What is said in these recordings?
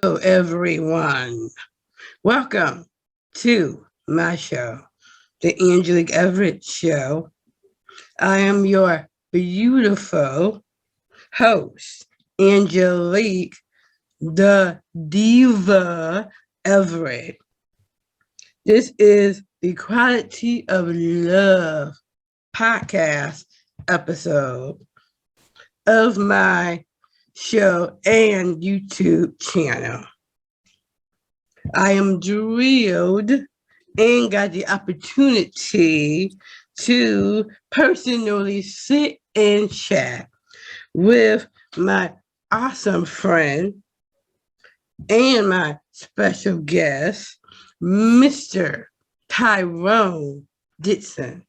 Hello, everyone. Welcome to my show, the Engelic Show. I am your beautiful host, Angelique, the Diva Everett. This is the Quality of Love podcast episode of my show and YouTube channel. I am thrilled and got the opportunity to personally sit and chat with my awesome friend and my special guest, Mr. Tyrone Dixon.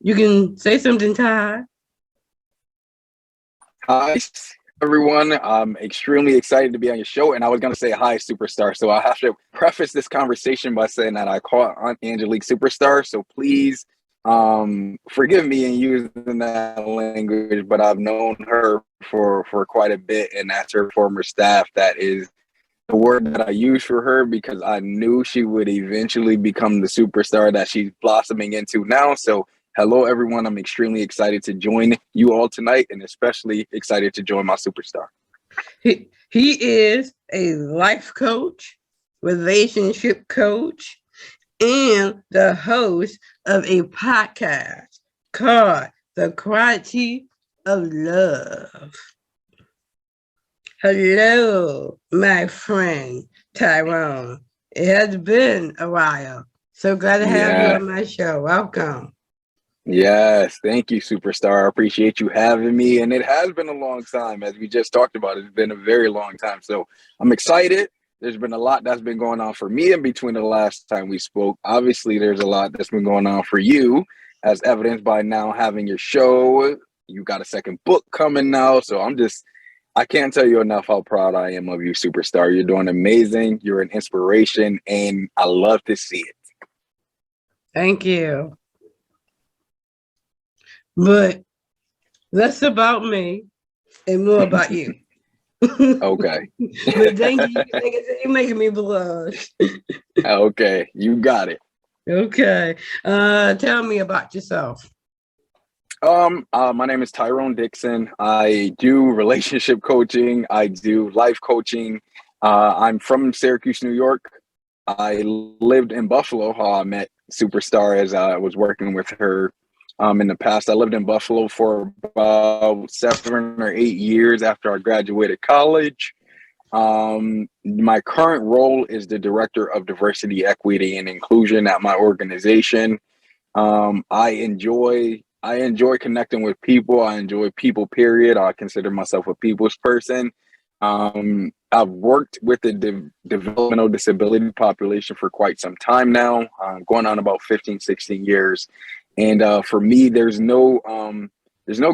You can say something, Ty. Hi, everyone. I'm extremely excited to be on your show. And I was going to say hi, superstar. So I have to preface this conversation by saying that I call Aunt Angelique superstar. So please forgive me in using that language, but I've known her for quite a bit. And that's her former staff. That is the word that I use for her because I knew she would eventually become the superstar that she's blossoming into now. So hello, everyone. I'm extremely excited to join you all tonight and especially excited to join my superstar. He is a life coach, relationship coach, and the host of a podcast called The Quality of Love. Hello, my friend Tyrone. It has been a while. So glad to have you on my show. Welcome. Yes, thank you, superstar. I appreciate you having me. And it has been a long time, as we just talked about. It's been a very long time. So I'm excited. There's been a lot that's been going on for me in between the last time we spoke. Obviously, there's a lot that's been going on for you, as evidenced by now having your show. You got a second book coming now. So I can't tell you enough how proud I am of you, superstar. You're doing amazing. You're an inspiration, and I love to see it. Thank you. But less about me and more about you. Okay. But thank you. You're making me blush. Okay, you got it. Okay. Tell me about yourself. My name is Tyrone Dixon. I do relationship coaching. I do life coaching. I'm from Syracuse, New York. I lived in Buffalo. How I met Superstar as I was working with her in the past. I lived in Buffalo for about 7 or 8 years after I graduated college. My current role is the director of diversity, equity, and inclusion at my organization. I enjoy connecting with people. I enjoy people, period. I consider myself a people's person. I've worked with the developmental disability population for quite some time now, going on about 15, 16 years. And for me, there's no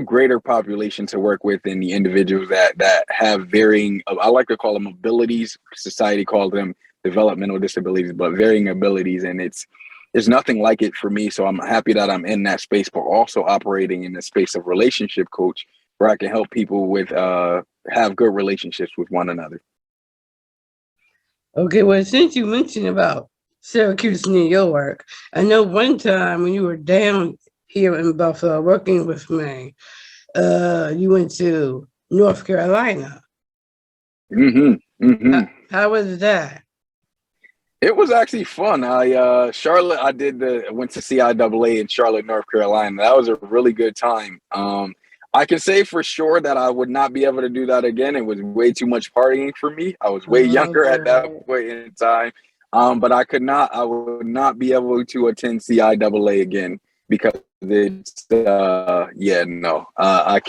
greater population to work with than the individuals that have varying, I like to call them abilities. Society calls them developmental disabilities, but varying abilities. And there's nothing like it for me. So I'm happy that I'm in that space, but also operating in the space of relationship coach where I can help people with have good relationships with one another. Okay, well, since you mentioned about Syracuse, New York, I know one time when you were down here in Buffalo working with me, you went to North Carolina. How was that? It was actually fun. Charlotte, went to CIAA in Charlotte, North Carolina. That was a really good time. I can say for sure that I would not be able to do that again. It was way too much partying for me. I was way younger at that point in time. But I would not be able to attend CIAA again because it's, I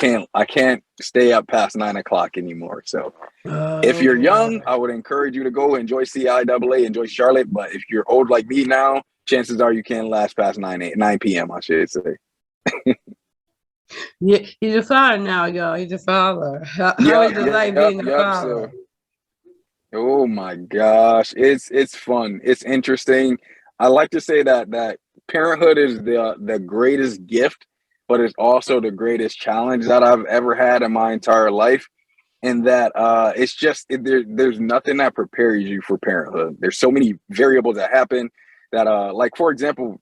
can't stay up past 9 o'clock anymore. So if you're young, I would encourage you to go enjoy CIAA, enjoy Charlotte. But if you're old like me now, chances are you can't last past 9 p.m., I should say. Yeah, he's a father now, y'all. He's a father. How is it like being a father? So, oh my gosh, it's fun. It's interesting. I like to say that parenthood is the greatest gift, but it's also the greatest challenge that I've ever had in my entire life. in that there's nothing that prepares you for parenthood. There's so many variables that happen that like for example,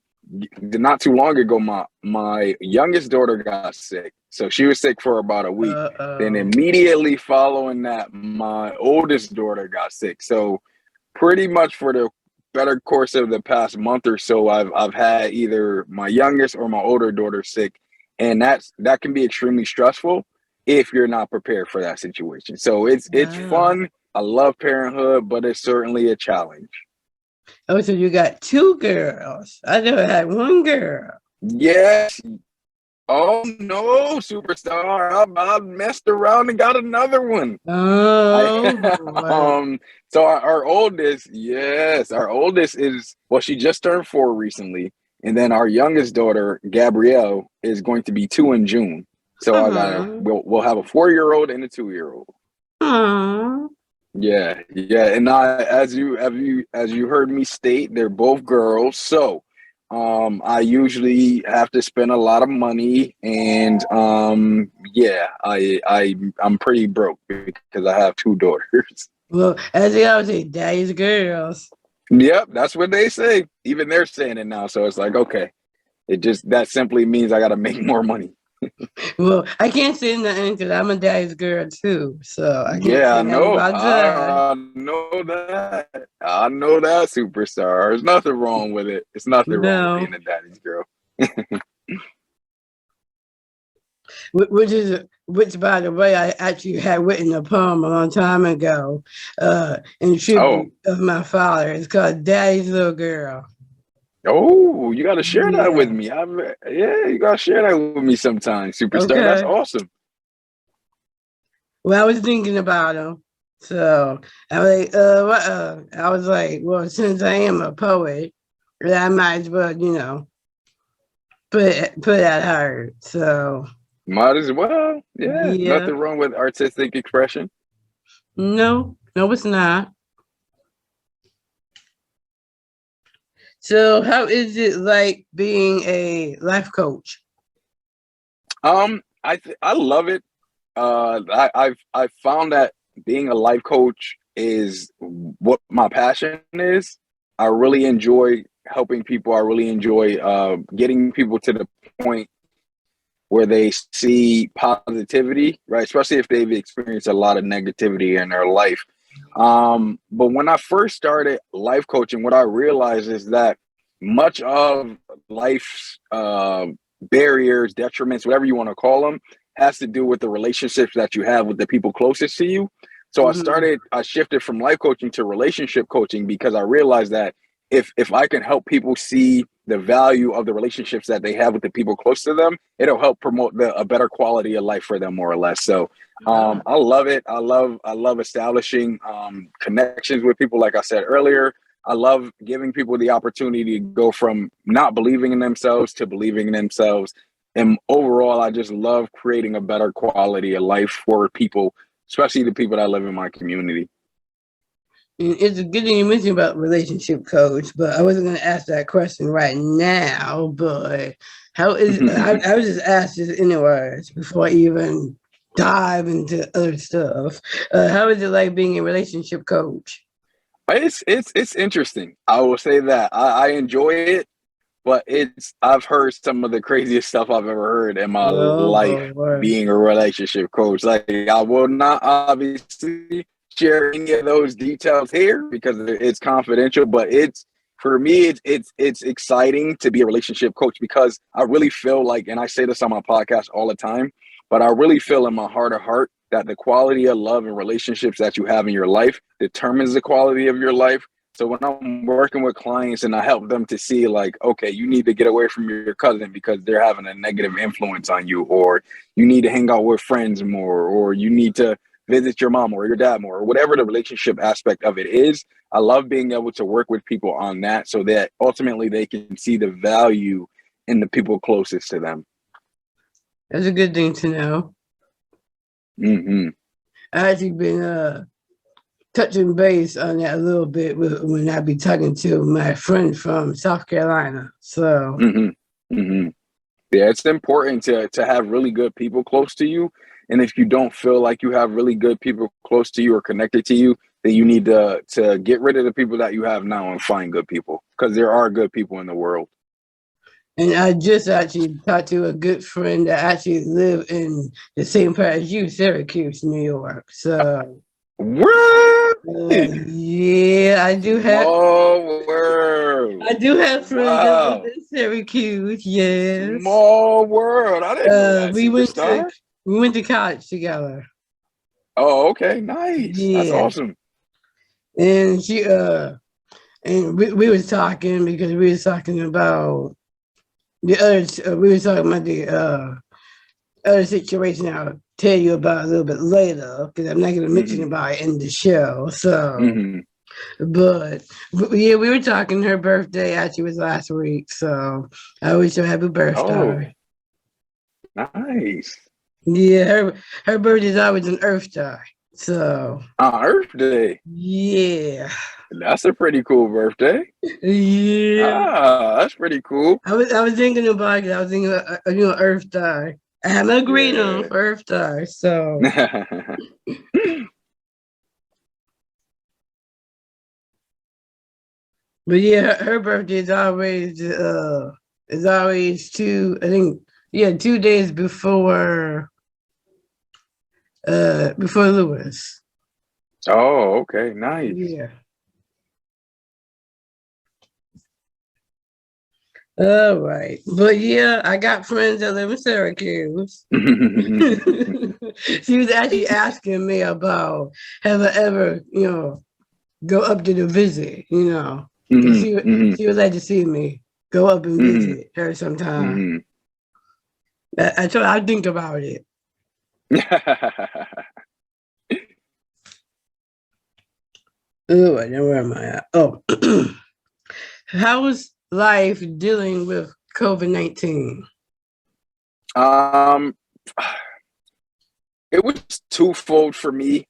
not too long ago, my youngest daughter got sick. So she was sick for about a week. Then Uh-oh. immediately following that, my oldest daughter got sick. So pretty much for the better course of the past month or so, I've had either my youngest or my older daughter sick, and that can be extremely stressful if you're not prepared for that situation. So it's Wow. fun. I love parenthood, but it's certainly a challenge. Oh, so you got two girls. I never had one girl. Yes. Oh no, superstar! I messed around and got another one. I Oh, boy. so our oldest, yes, our oldest is well, she just turned 4 recently, and then our youngest daughter, Gabrielle, is going to be 2 in June. So I got Uh-huh. we'll have a 4-year-old and a 2-year-old. Aw. Yeah, yeah, and as you heard me state, they're both girls. So I usually have to spend a lot of money, and yeah, I'm pretty broke because I have 2 daughters. Well, as they always say, daddy's girls. Yep, that's what they say. Even they're saying it now. So it's like, okay, that simply means I got to make more money. Well, I can't say nothing because I'm a daddy's girl too. So I can't Yeah, say I nothing know. about that. I know that. I know that, superstar. There's nothing wrong with it. It's nothing wrong with No. being a daddy's girl. Which by the way, I actually had written a poem a long time ago, in Oh, tribute of my father. It's called Daddy's Little Girl. oh, you got to share that with Yeah. me. Yeah, you got to share that with me sometime, superstar. That's Okay. awesome. Well, I was thinking about him. So I was like, what I was like, well, since I am a poet, I might as well, put out hard. So Might as well. Yeah, yeah. nothing wrong with artistic expression. No, no, it's not. So how is it like being a life coach? I love it. I've found that being a life coach is what my passion is. I really enjoy helping people. I really enjoy getting people to the point where they see positivity, right? Especially if they've experienced a lot of negativity in their life. But when I first started life coaching, what I realized is that much of life's barriers, detriments, whatever you want to call them, has to do with the relationships that you have with the people closest to you. So Mm-hmm. I shifted from life coaching to relationship coaching because I realized that if I can help people see the value of the relationships that they have with the people close to them, it'll help promote a better quality of life for them, more or less. So Ah. I love it. I love establishing connections with people. Like I said earlier, I love giving people the opportunity to go from not believing in themselves to believing in themselves. And overall, I just love creating a better quality of life for people, especially the people that live in my community. And it's a good thing you mentioned about relationship coach, but I wasn't going to ask that question right now. But how is I was just asked this anyways before I even dive into other stuff. How is it like being a relationship coach? It's interesting. I will say that I enjoy it, but I've heard some of the craziest stuff I've ever heard in my Oh life boy. being a relationship coach. Like I will not obviously share any of those details here because it's confidential, but it's for me it's exciting to be a relationship coach because I really feel like, and I say this on my podcast all the time, but I really feel in my heart of heart that the quality of love and relationships that you have in your life determines the quality of your life. So when I'm working with clients and I help them to see like, okay, you need to get away from your cousin because they're having a negative influence on you, or you need to hang out with friends more, or you need to visit your mom or your dad more, or whatever the relationship aspect of it is. I love being able to work with people on that so that ultimately they can see the value in the people closest to them. That's a good thing to know. Hmm. I actually been touching base on that a little bit when I be talking to my friend from South Carolina. So Hmm. Hmm. Yeah, it's important to have really good people close to you. And if you don't feel like you have really good people close to you or connected to you, then you need to get rid of the people that you have now and find good people, because there are good people in the world. And I just actually talked to a good friend that actually lived in the same part as you, Syracuse, New York. So, What? yeah, I do have. Small world. I do have friends that live Wow. in Syracuse. Yes. Small world. I didn't know that, We went to superstar. college together. Oh, okay. Nice. That's Yeah, awesome. and and we was talking because we was talking about the other. We was talking about the other situation. I'll tell you about a little bit later because I'm not going to mention about it in the show. So, but yeah, we were talking. Her birthday actually was last week, so I wish her happy birthday. Oh, nice. Yeah, her birthday is always an Earth Day. So Earth Day. yeah, That's a pretty cool birthday. yeah. That's pretty cool. I was thinking about it. I was thinking, Earth Day. I haven't agreed on for Earth Day, so. But yeah, her birthday is always two. I think 2 days before Lewis. Oh, okay, nice. Yeah. All right, but yeah, I got friends that live in Syracuse. She was actually asking me about have I ever, go up to the visit, she would like to see me go up and visit her sometime. I told her I'd think about it. Oh, where am I at? Oh, how was life dealing with COVID-19? It was twofold for me.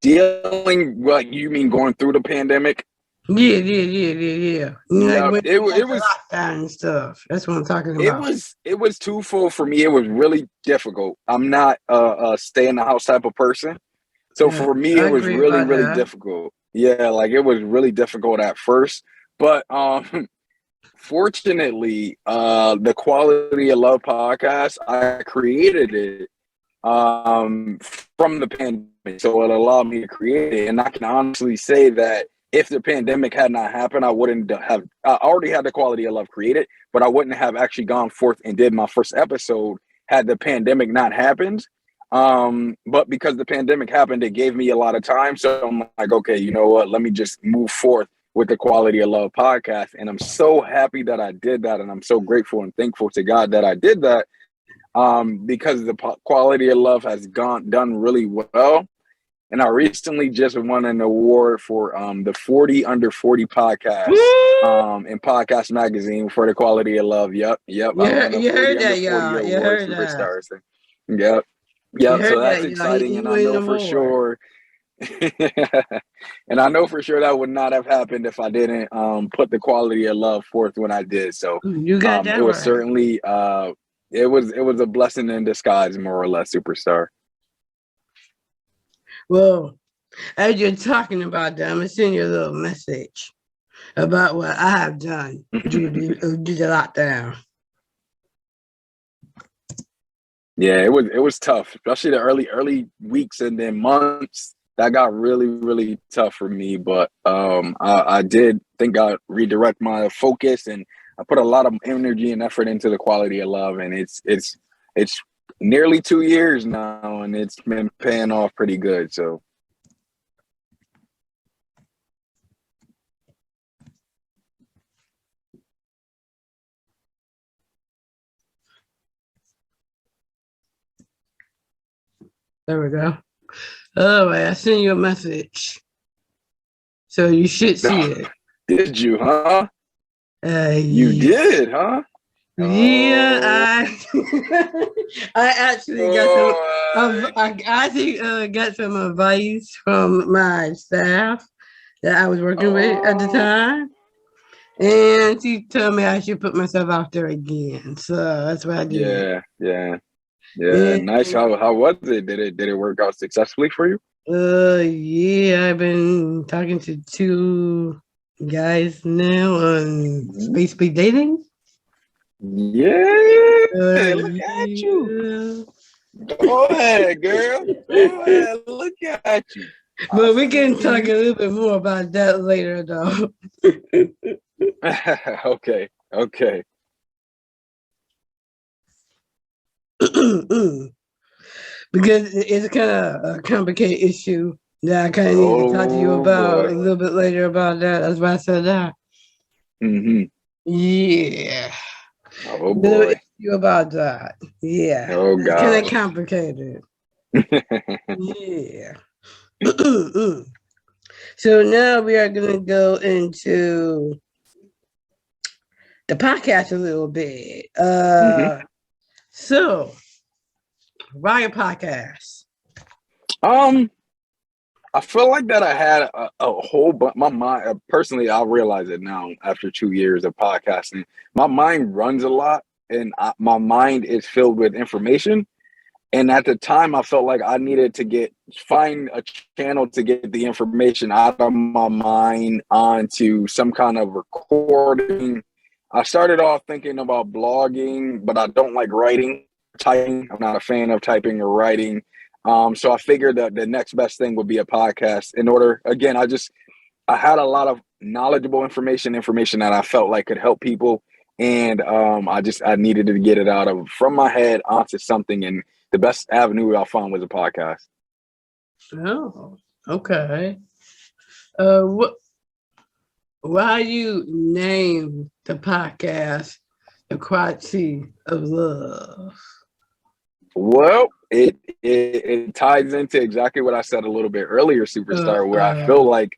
Dealing, what you mean, going through the pandemic? Yeah. Yeah, Like it when was lockdown and stuff. That's what I'm talking it about. was it was twofold for me. It was really difficult. I'm not a stay in the house type of person. So Yeah, for me, I it was agree really, about really that. difficult. Yeah, like it was really difficult at first. But fortunately, the Quality of Love podcast, I created it from the pandemic. So it allowed me to create it. And I can honestly say that if the pandemic had not happened, I wouldn't have, I already had the Quality of Love created, but I wouldn't have actually gone forth and did my first episode had the pandemic not happened. But because the pandemic happened, it gave me a lot of time. So I'm like, okay, you know what? Let me just move forth with the Quality of Love podcast. And I'm so happy that I did that. And I'm so grateful and thankful to God that I did that. Because the Quality of Love has done really well. And I recently just won an award for the 40 Under 40 podcast in Podcast Magazine for the Quality of Love. Yep. I won a You 40 heard Under that, 40 y'all. You award, heard that. superstars. Yep. You So heard that's that, y'all. exciting. He And I winning know the for award. sure. And I know for sure that would not have happened if I didn't put the Quality of Love forth when I did. So You got that it was right. certainly it was a blessing in disguise, more or less, superstar. Well, as you're talking about that, I'm gonna send you a little message about what I have done due to the lockdown. Yeah, it was tough, especially the early weeks and then months. That got really, really tough for me. But I did think I redirect my focus, and I put a lot of energy and effort into the Quality of Love, and it's nearly 2 years now, and it's been paying off pretty good. So There we go. All right, I sent you a message, so you should see it. did you, huh? You Yes. did, huh? Yeah, Oh, I actually got some. I actually got some advice from my staff that I was working with at the oh. time, and she told me I should put myself out there again. So that's what I did. Yeah. Yeah, nice. And How was it? Did it work out successfully for you? yeah, I've been talking to two guys now on Mhm. Facebook dating. Yeah, look at you. Yeah. Go ahead, girl. Go ahead. Look at you. I But we see can talk a you. little bit more about that later, though. Okay. Okay. Because it's kind of a complicated issue that I kind of need to talk to you Oh about a boy. little bit later about that. That's why I said that. Hmm. Yeah. Oh Little boy. issue about that. Yeah. Oh It's kind of gosh. complicated. Yeah. So now we are going to go into the podcast a little bit. Hmm. So why a podcast? Um, I feel like that I had a whole bunch. My mind, personally, I realize it now after 2 years of podcasting. My mind runs a lot, and my mind is filled with information. And at the time, I felt like I needed to find a channel to get the information out of my mind onto some kind of recording. I started off thinking about blogging, but I don't like writing, typing. I'm not a fan of typing or writing. So I figured that the next best thing would be a podcast. In order, again, I had a lot of knowledgeable information that I felt like could help people, and I needed to get it out of from my head onto something, and the best avenue I found was a podcast. Oh, okay. What? Why you name the podcast "The Quality of Love"? Well, it ties into exactly what I said a little bit earlier, Uh, superstar, where I uh, feel like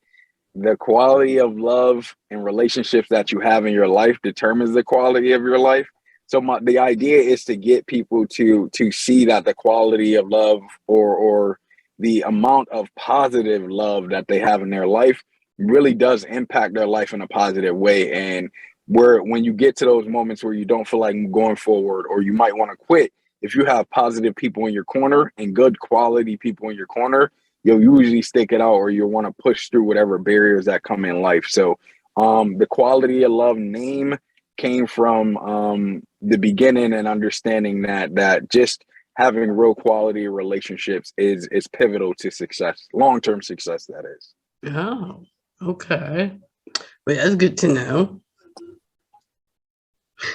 the quality of love and relationships that you have in your life determines the quality of your life. So the idea is to get people to see that the quality of love, or the amount of positive love that they have in their life really does impact their life in a positive way. And where when you get to those moments where you don't feel like going forward, or you might want to quit, if you have positive people in your corner and good quality people in your corner, you'll usually stick it out, or you'll want to push through whatever barriers that come in life. So the quality of love name came from the beginning, and understanding that just having real quality relationships is pivotal to success, long-term success, that is. oh, okay. Well, that's good to know.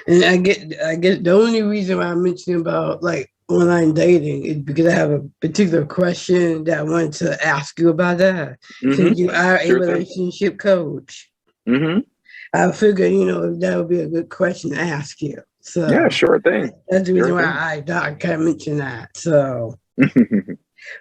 And I get the only reason why I'm mentioning about like online dating is because I have a particular question that I wanted to ask you about that. Mm-hmm. Since you are a Sure thing. relationship coach, Mm-hmm. I figured, that would be a good question to ask you. Yeah, So sure thing. that's the Sure reason why thing. I thought I kind of mention that. So,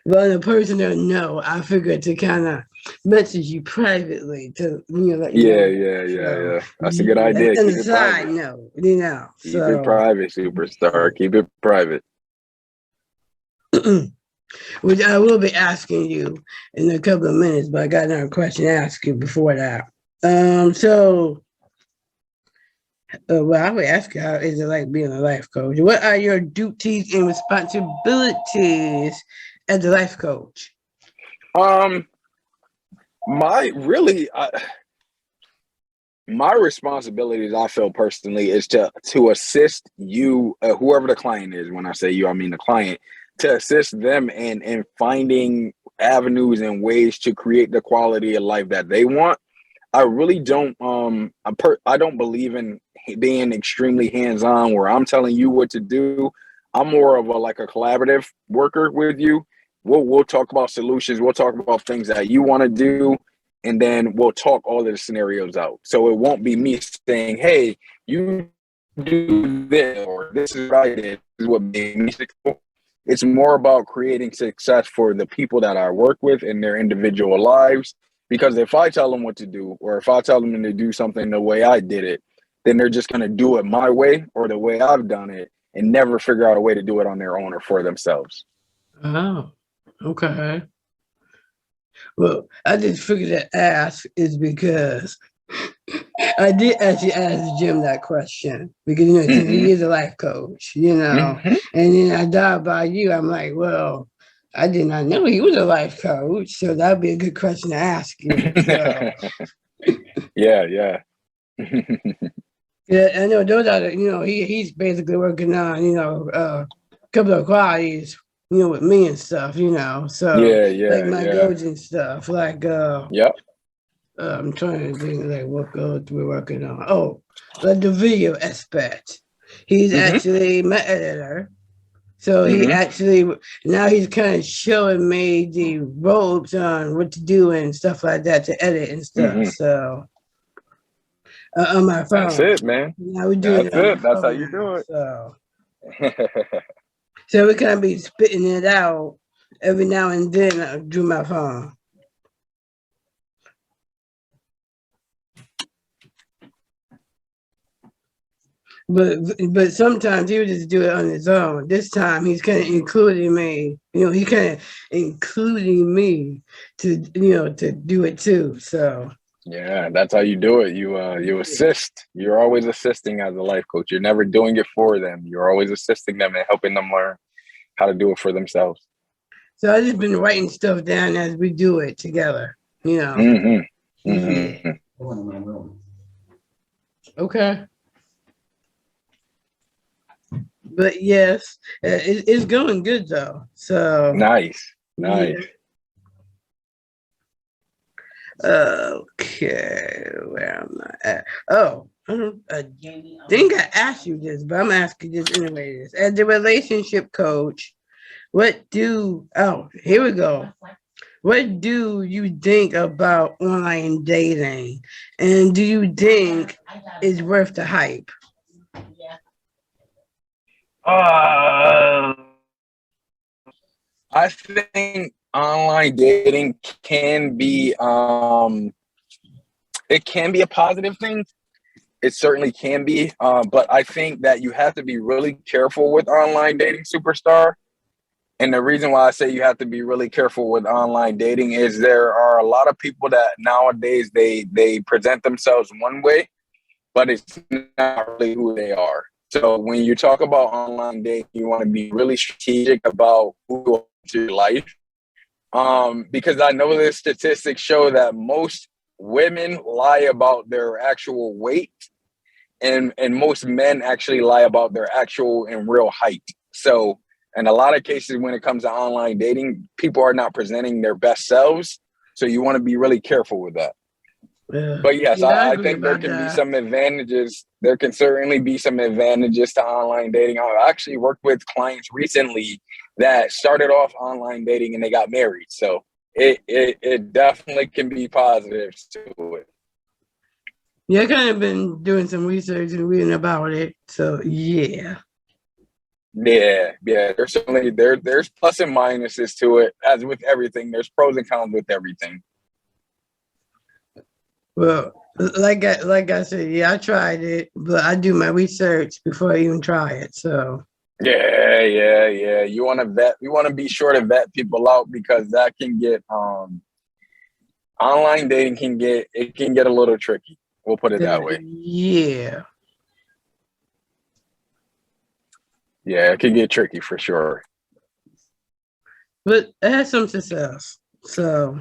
well, the person that know, I figured to kind of message you privately to, let you Yeah, know. yeah, yeah, So, yeah. That's a good idea. and the Keep it side private. note, Keep it so. private, superstar. Keep it private. Which I will be asking you in a couple of minutes, but I got another question to ask you before that. Well, I would ask you, how is it like being a life coach? What are your duties and responsibilities as a life coach? Um, my really, my responsibilities, I feel personally, is to assist you, whoever the client is. When I say you, I mean the client, to assist them in finding avenues and ways to create the quality of life that they want. I really don't I don't believe in being extremely hands-on where I'm telling you what to do. I'm more of a like a collaborative worker with you. We'll talk about solutions, we'll talk about things that you want to do, and then we'll talk all of the scenarios out. So it won't be me saying, "Hey, you do this," or "This is what I did, this is what made me successful." It's more about creating success for the people that I work with in their individual lives, because if I tell them what to do, or if I tell them to do something the way I did it, then they're just going to do it my way or the way I've done it, and never figure out a way to do it on their own or for themselves. Oh, okay. Well, I just figured to ask is because I did actually ask Jim that question because since he is a life coach, Mm-hmm. and then I dive by you, I'm like, well, I did not know he was a life coach, so that'd be a good question to ask you. So Yeah. yeah, I know those are he's basically working on a couple of qualities with me and stuff, so like my Yeah. goals and stuff, like Yep. I'm trying to think like what goals we're working on. Oh, like the video aspect. He's Mm-hmm. actually my editor. So he Mm-hmm. actually now he's kind of showing me the ropes on what to do and stuff like that to edit and stuff. Mm-hmm. So on my That's phone. it, man. Now we're doing That's it on my it. That's how phone you now. do So we kind of be spitting it out every now and then through my phone. But sometimes he would just do it on his own. This time he's kind of including me. He kind of including me to do it too. So Yeah, that's how you do it. You assist. You're always assisting as a life coach. You're never doing it for them. You're always assisting them and helping them learn how to do it for themselves. I just been writing stuff down as we do it together. Mm-hmm. Yeah. Mm-hmm. Okay. But yes, it's going good though. So Nice. yeah. Nice. Okay, where am I at? Oh, I think I asked you this, but I'm asking this anyways. As a relationship coach, here we go. What do you think about online dating? And do you think it's worth the hype? Uh, I think online dating it can be a positive thing. It certainly can be, but I think that you have to be really careful with online dating, superstar. And the reason why I say you have to be really careful with online dating is there are a lot of people that nowadays they present themselves one way, but it's not really who they are. So when you talk about online dating, you want to be really strategic about who you want to your life. Because I know the statistics show that most women lie about their actual weight, and most men actually lie about their actual and real height. So in a lot of cases, when it comes to online dating, people are not presenting their best selves. So you want to be really careful with that. But yes, Yeah, I I agree think there about can be that. some advantages. There can certainly be some advantages to online dating. I actually worked with clients recently that started off online dating and they got married. So it definitely can be positives to it. Yeah, I kind of been doing some research and reading about it. So yeah. Yeah. There's certainly there's plus and minuses to it, as with everything. There's pros and cons with everything. Well, like I said, yeah, I tried it, but I do my research before I even try it. So Yeah. You want to vet. You want to be sure to vet people out because that can get online dating can get a little tricky. We'll put it that way. yeah. Yeah, it can get tricky for sure. But I had some success. So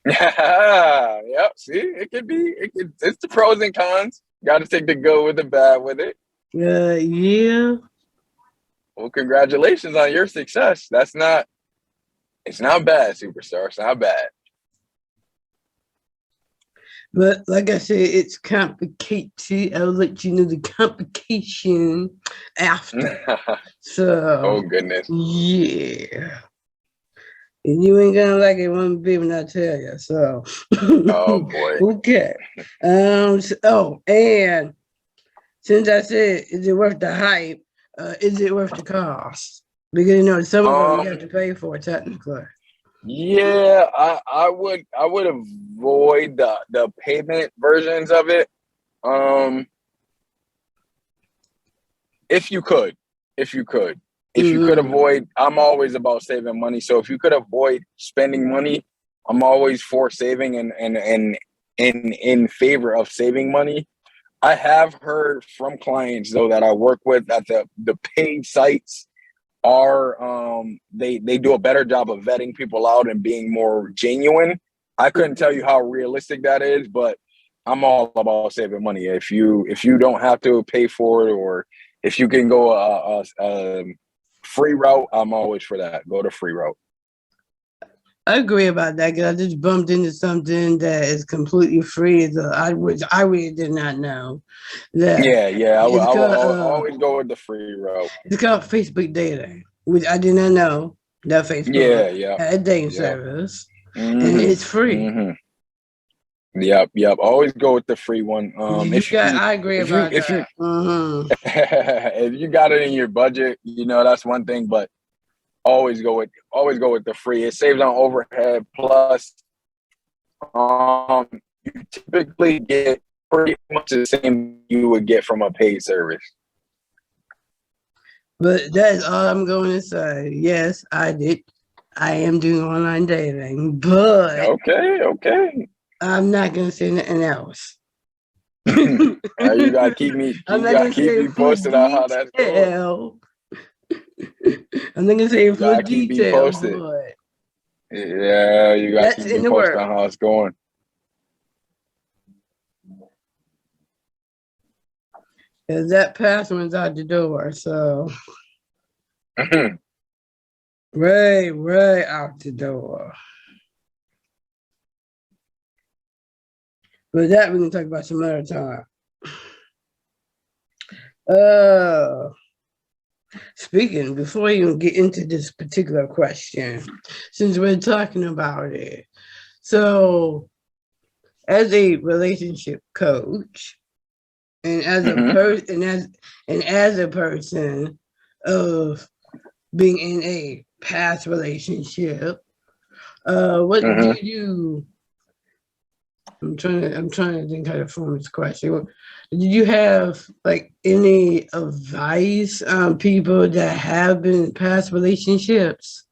Yep. See, it's the pros and cons. Got to take the good with the bad with it. yeah. Well, congratulations on your success. It's not bad, superstar. It's not bad. But like I said, it's complicated. I'll let you know the complication after. So Oh goodness. yeah. And you ain't gonna like it one bit when I tell you. So Oh boy. okay. And since I said, is it worth the hype? Is it worth the cost? Because some of them you have to pay for technically. Yeah, I would avoid the payment versions of it. Um, if you could, if you could, if you could Mm. avoid, I'm always about saving money. So if you could avoid spending money, I'm always for saving and in favor of saving money. I have heard from clients though that I work with that the paid sites are they do a better job of vetting people out and being more genuine. I couldn't tell you how realistic that is, but I'm all about saving money. If you don't have to pay for it, or if you can go a free route, I'm always for that. Go the free route. I agree about that because I just bumped into something that is completely free. So I really did not know that. Yeah. It's I will called always go with the free route. it's called Facebook dating, which I did not know that Facebook Yeah. had a dating Yep. service, and Mm-hmm. it's free. Mm-hmm. Yep. Always go with the free one. I agree about If you that. Mm-hmm. if you got it in your budget, you know that's one thing. But always go with the free. It saves on overhead. Plus, you typically get pretty much the same you would get from a paid service. But that's all I'm going to say. Yes, I did. I am doing online dating, but Okay. I'm not going to say nothing else. You gotta I'm you not gotta gonna keep say me full posted on how that's going. detail. I'm not gonna say You full gotta keep me detail, posted. but Yeah, you gotta that's keep in me the posted work. on how it's going. Cause that password's out the door, so right out the door. But that we can talk about some other time. Uh Speaking, before you even get into this particular question, since we're talking about it, so as a relationship coach and as a Mhm. person and as a person of being in a past relationship, what Mhm. did you I'm trying to think how to form this question. Did you have like any advice on people that have been in past relationships?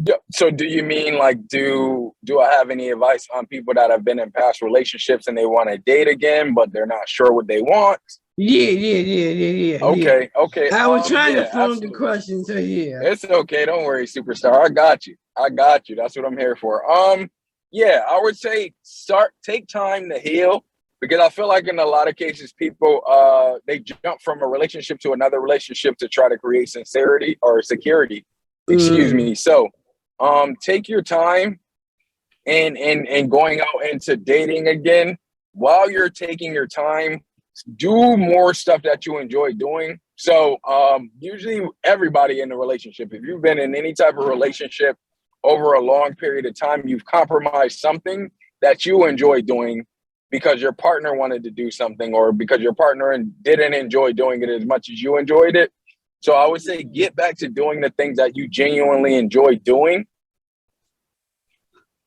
Yeah. So, do you mean like do I have any advice on people that have been in past relationships and they want to date again, but they're not sure what they want? Yeah. Okay. I was trying to Yeah, form the absolutely. question, so yeah. It's okay. Don't worry, superstar. I got you. That's what I'm here for. Yeah, I would say take time to heal, because I feel like in a lot of cases people they jump from a relationship to another relationship to try to create sincerity or security. Excuse Mm. me. So, take your time and going out into dating again. While you're taking your time, do more stuff that you enjoy doing. So, usually everybody in a relationship, if you've been in any type of relationship over a long period of time, you've compromised something that you enjoy doing because your partner wanted to do something, or because your partner didn't enjoy doing it as much as you enjoyed it. So I would say get back to doing the things that you genuinely enjoy doing.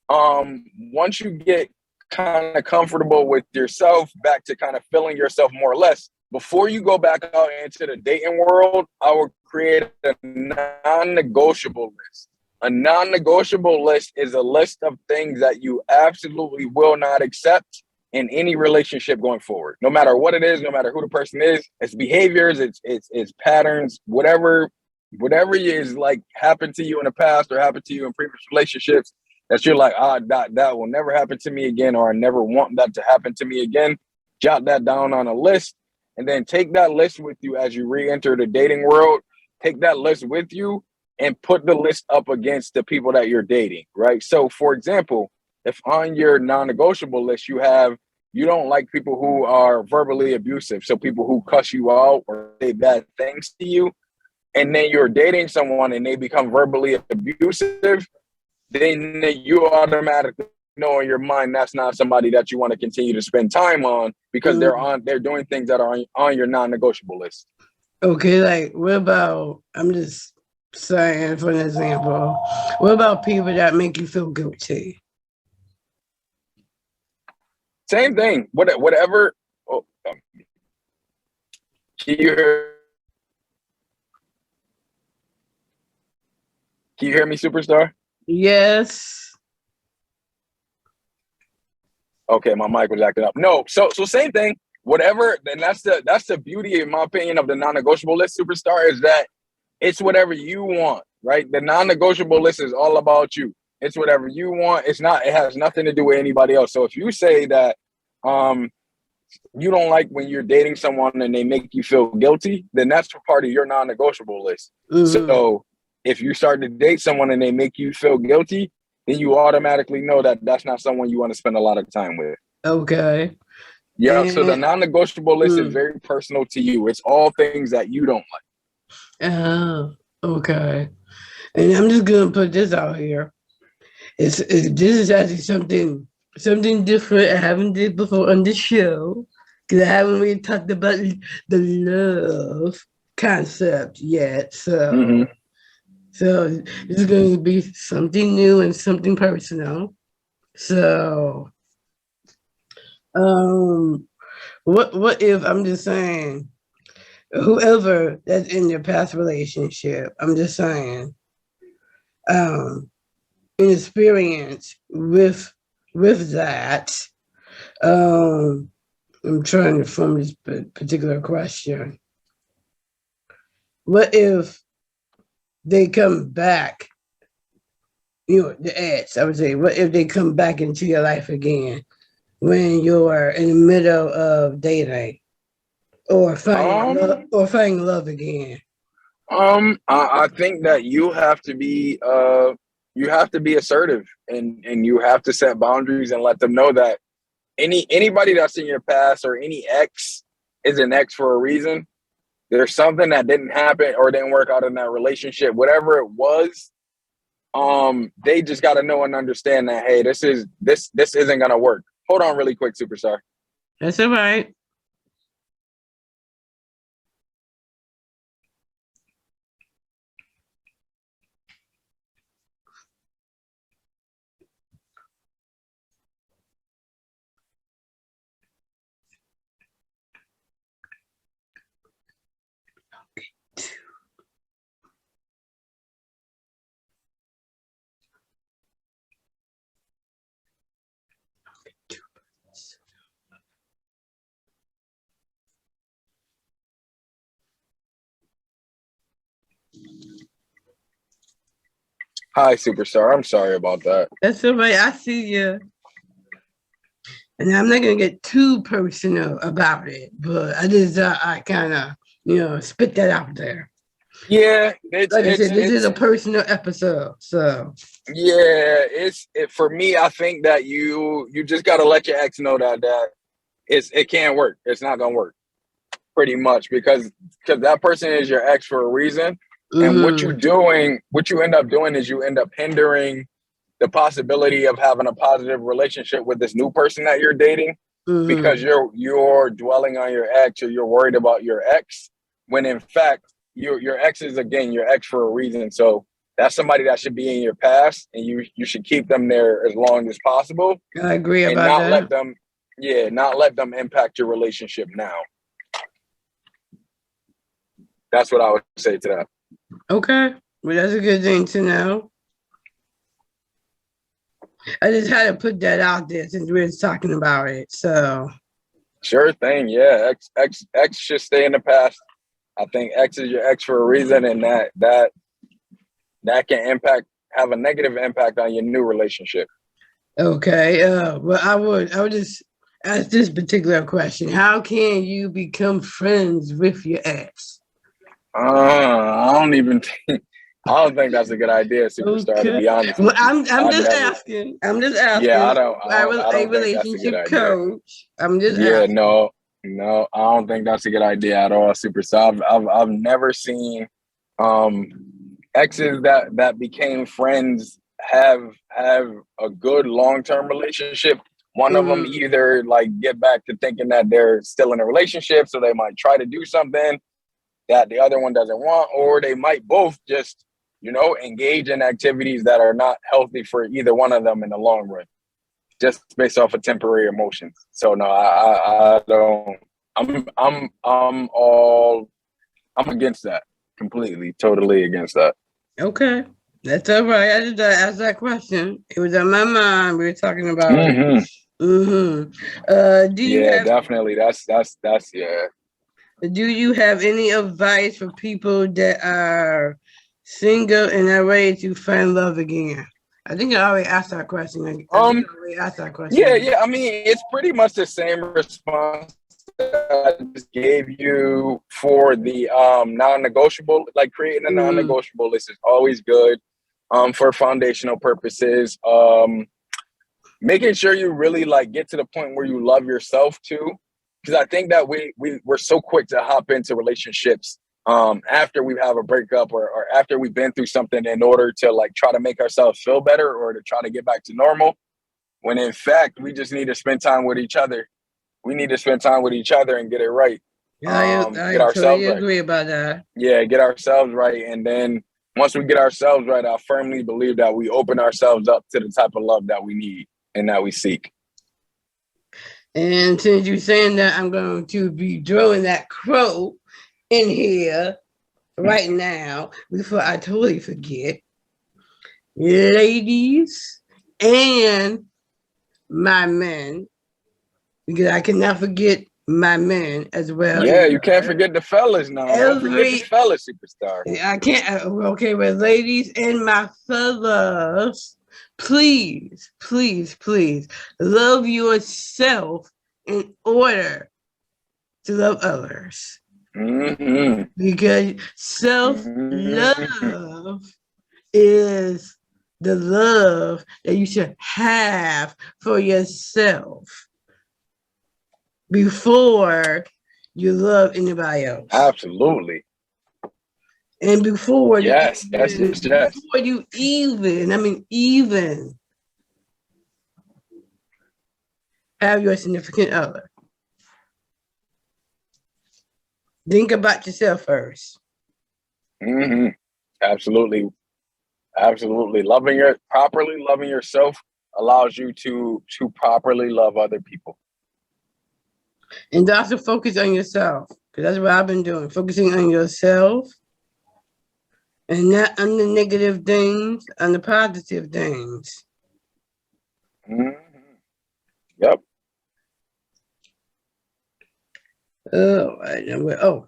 Once you get kind of comfortable with yourself, back to kind of feeling yourself more or less, before you go back out into the dating world, I would create a non-negotiable list. A non-negotiable list is a list of things that you absolutely will not accept in any relationship going forward. No matter what it is, no matter who the person is, it's behaviors, it's patterns, whatever is like happened to you in the past or happened to you in previous relationships that you're like, that will never happen to me again, or I never want that to happen to me again. Jot that down on a list, and then take that list with you as you re-enter the dating world. Take that list with you and put the list up against the people that you're dating, right? So, for example, if on your non-negotiable list you don't like people who are verbally abusive, so people who cuss you out or say bad things to you, and then you're dating someone and they become verbally abusive, then you automatically know in your mind that's not somebody that you want to continue to spend time on, because Mm. they're doing things that are on your non-negotiable list. Okay, like what about I'm just saying for an example, what about people that make you feel guilty? Same thing. Whatever. Oh, can you hear, can you hear me, superstar? Yes. Okay, my mic was acting up. No, so same thing. Whatever, and that's the beauty, in my opinion, of the non-negotiable list, Superstar, is that it's whatever you want, right? The non-negotiable list is all about you. It's whatever you want. It's not. It has nothing to do with anybody else. So if you say that you don't like when you're dating someone and they make you feel guilty, then that's part of your non-negotiable list. So if you start to date someone and they make you feel guilty, then you automatically know that that's not someone you want to spend a lot of time with. Okay. Yeah. So the non-negotiable list is very personal to you. It's all things that you don't like. Oh, okay. And I'm just gonna put this out here. This is actually something different I haven't did before on the show, because I haven't really talked about the love concept yet. So so this is going to be something new and something personal. So what if, I'm just saying, whoever that's in their past relationship, I'm just saying, in experience with that, I'm trying to form this particular question. What if they come back, the ex, I would say, what if they come back into your life again when you're in the middle of dating or finding love again? I think that you have to be assertive, and you have to set boundaries and let them know that anybody that's in your past or any ex is an ex for a reason. There's something that didn't happen or didn't work out in that relationship, whatever it was. They just got to know and understand that, hey, this isn't gonna work. Hold on really quick, Superstar. That's all right. Hi, Superstar. I'm sorry about that. That's all right. I see you. And I'm not going to get too personal about it, but I kind of, spit that out there. Yeah, Like I said, this is a personal episode, so. Yeah, for me. I think that you just got to let your ex know that it can't work. It's not gonna work, pretty much, because that person is your ex for a reason. And what you end up doing is you end up hindering the possibility of having a positive relationship with this new person that you're dating, because you're dwelling on your ex, or you're worried about your ex, when in fact your ex is, again, your ex for a reason. So that's somebody that should be in your past, and you should keep them there as long as possible. I agree and about not that. not let them impact your relationship now. That's what I would say to that. Okay, well, that's a good thing to know. I just had to put that out there since we were talking about it. So Sure thing. Yeah, ex should stay in the past. I think ex is your ex for a reason, and that can have a negative impact on your new relationship. okay, well, I would just ask this particular question: how can you become friends with your ex? I don't think that's a good idea, Superstar. Okay. To be honest, well, I'm just asking. I'm just asking. Yeah, I don't a relationship coach. I'm just asking. No, I don't think that's a good idea at all, Superstar. I've never seen exes that became friends have a good long-term relationship. One of them either get back to thinking that they're still in a relationship, so they might try to do something that the other one doesn't want, or they might both just, engage in activities that are not healthy for either one of them in the long run, just based off of temporary emotions. So no, I don't. I'm against that completely, totally against that. Okay, that's all right. I just asked that question. It was on my mind. We were talking about it. Mm-hmm. Do you Yeah, have definitely. That's yeah. Do you have any advice for people that are single and are ready to find love again? I think I already asked that question. I think Um, I already asked that yeah, question. yeah. I mean, it's pretty much the same response that I just gave you for the non-negotiable. Like creating a Mm-hmm. non-negotiable list is always good for foundational purposes. Making sure you really like get to the point where you love yourself too, because I think that we're so quick to hop into relationships after we have a breakup or after we've been through something in order to like try to make ourselves feel better or to try to get back to normal, when in fact we just need to spend time with each other. We need to spend time with each other and get it right. Yeah, I Get totally ourselves right. agree about that. Yeah, get ourselves right. And then once we get ourselves right, I firmly believe that we open ourselves up to the type of love that we need and that we seek. And since you're saying that, I'm going to be throwing that quote in here right now before I totally forget. Ladies and my men, because I cannot forget my men as well. Yeah, you can't forget the fellas now. Don't forget the Every fellas, superstar. I can't. Okay, but ladies and my fellas, please, please, please love yourself in order to love others. Mm-hmm. Because self Mm-hmm. love is the love that you should have for yourself before you love anybody else. Absolutely. And Yes, yes, yes, yes. before you even, I mean, even have your significant other, think about yourself first. Mm-hmm. Absolutely. Absolutely. Properly loving yourself allows you to properly love other people. And also focus on yourself. Because that's what I've been doing. Focusing on yourself and not on the negative things, on the positive things. Mm-hmm. Yep. Oh,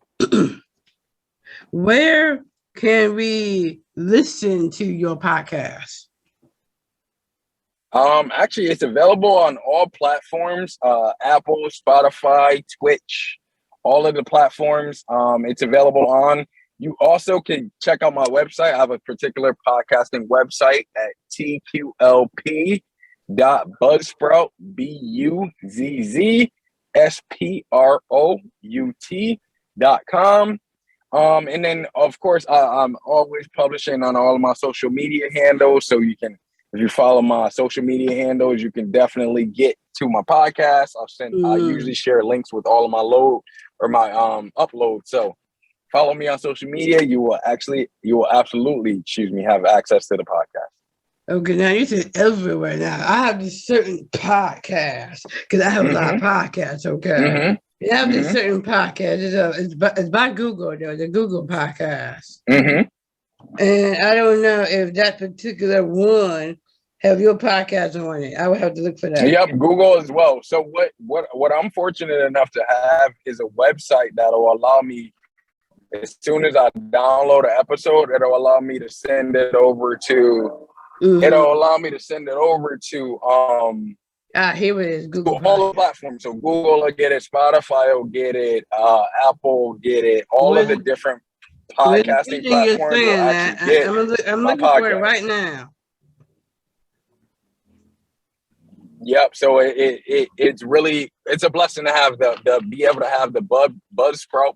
where can we listen to your podcast? Actually, it's available on all platforms: Apple, Spotify, Twitch, all of the platforms. It's available on. You also can check out my website. I have a particular podcasting website at tqlp.buzzsprout, buzzsprout.com. And then of course I'm always publishing on all of my social media handles. So you can, if you follow my social media handles, you can definitely get to my podcast. I usually share links with all of my my uploads. So follow me on social media. You will absolutely, have access to the podcast. Okay, now you said everywhere. Now I have this certain podcast because I have a lot of Mm-hmm. podcasts. Okay, Mm-hmm. I have this Mm-hmm. certain podcast. It's by Google though, the Google podcast. Mm-hmm. And I don't know if that particular one have your podcast on it. I would have to look for that. Yep, Google as well. So what I'm fortunate enough to have is a website that'll allow me, as soon as I download an episode, it'll allow me to send it over to Here it is, Google all the Podcast. platforms. So Google will get it, Spotify will get it, Apple will get it, all of the When different when podcasting you're platforms will saying actually that, get I'm my looking for it podcast. right now. Yep. So it's a blessing to have the be able to have the Buzzsprout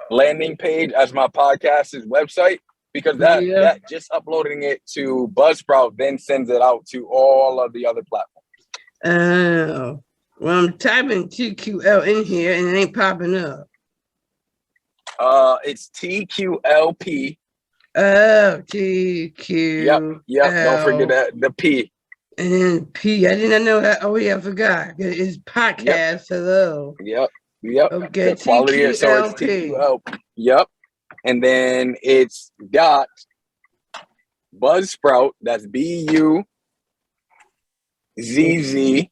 landing page as my podcast's website, because that Yeah. just uploading it to Buzzsprout then sends it out to all of the other platforms. Oh, well, I'm typing TQL in here and it ain't popping up. It's TQLP. Oh, TQL. Yep. Don't forget that the P. And then P. I didn't know that. Oh yeah, I forgot. It's Yep. podcast. Hello. Yep. Okay, The quality is, so it's TQLP. Yep. And then it's dot Buzzsprout. That's BU ZZ.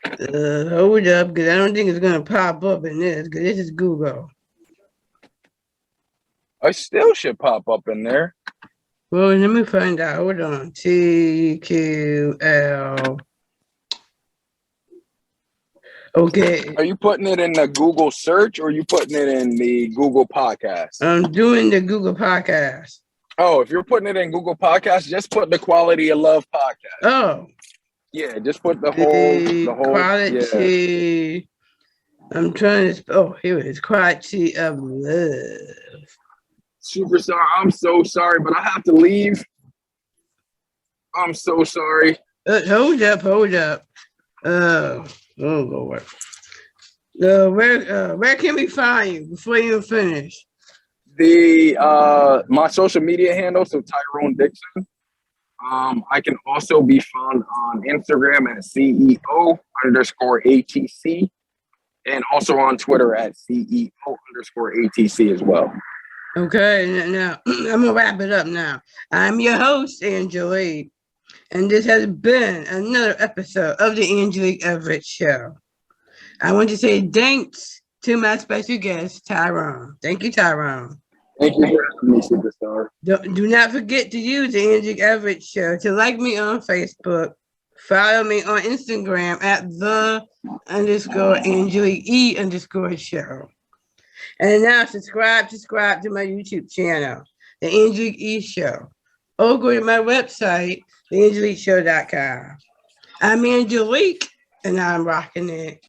Hold up, because I don't think it's gonna pop up in this, because this is Google. I still should pop up in there. Well, let me find out. Hold on. TQL. Okay. Are you putting it in the Google search or are you putting it in the Google podcast? I'm doing the Google podcast. Oh, if you're putting it in Google Podcast, just put the Quality of Love podcast. Oh. Yeah, just put the whole quality. Yeah. I'm trying to. Oh, here it is. Quality of love. Superstar, I'm so sorry, but I have to leave. I'm so sorry. Hold up. Oh Lord. Where can we find you before you finish? My social media handle, so Tyrone Dixon. I can also be found on Instagram at CEO_ATC and also on Twitter at CEO_ATC as well. Okay, now I'm gonna wrap it up now. I'm your host, Engelic, and this has been another episode of the Engelic Show. I want to say thanks to my special guest, Tyrone. Thank you, Tyrone. Thank you for having me, superstar. Do not forget to use the Engelic Show to like me on Facebook, follow me on Instagram at _Engelic_E_show. And now subscribe to my YouTube channel, The Engelic E Show. Or go to my website, theengelicshow.com. I'm Engelic, and I'm rocking it.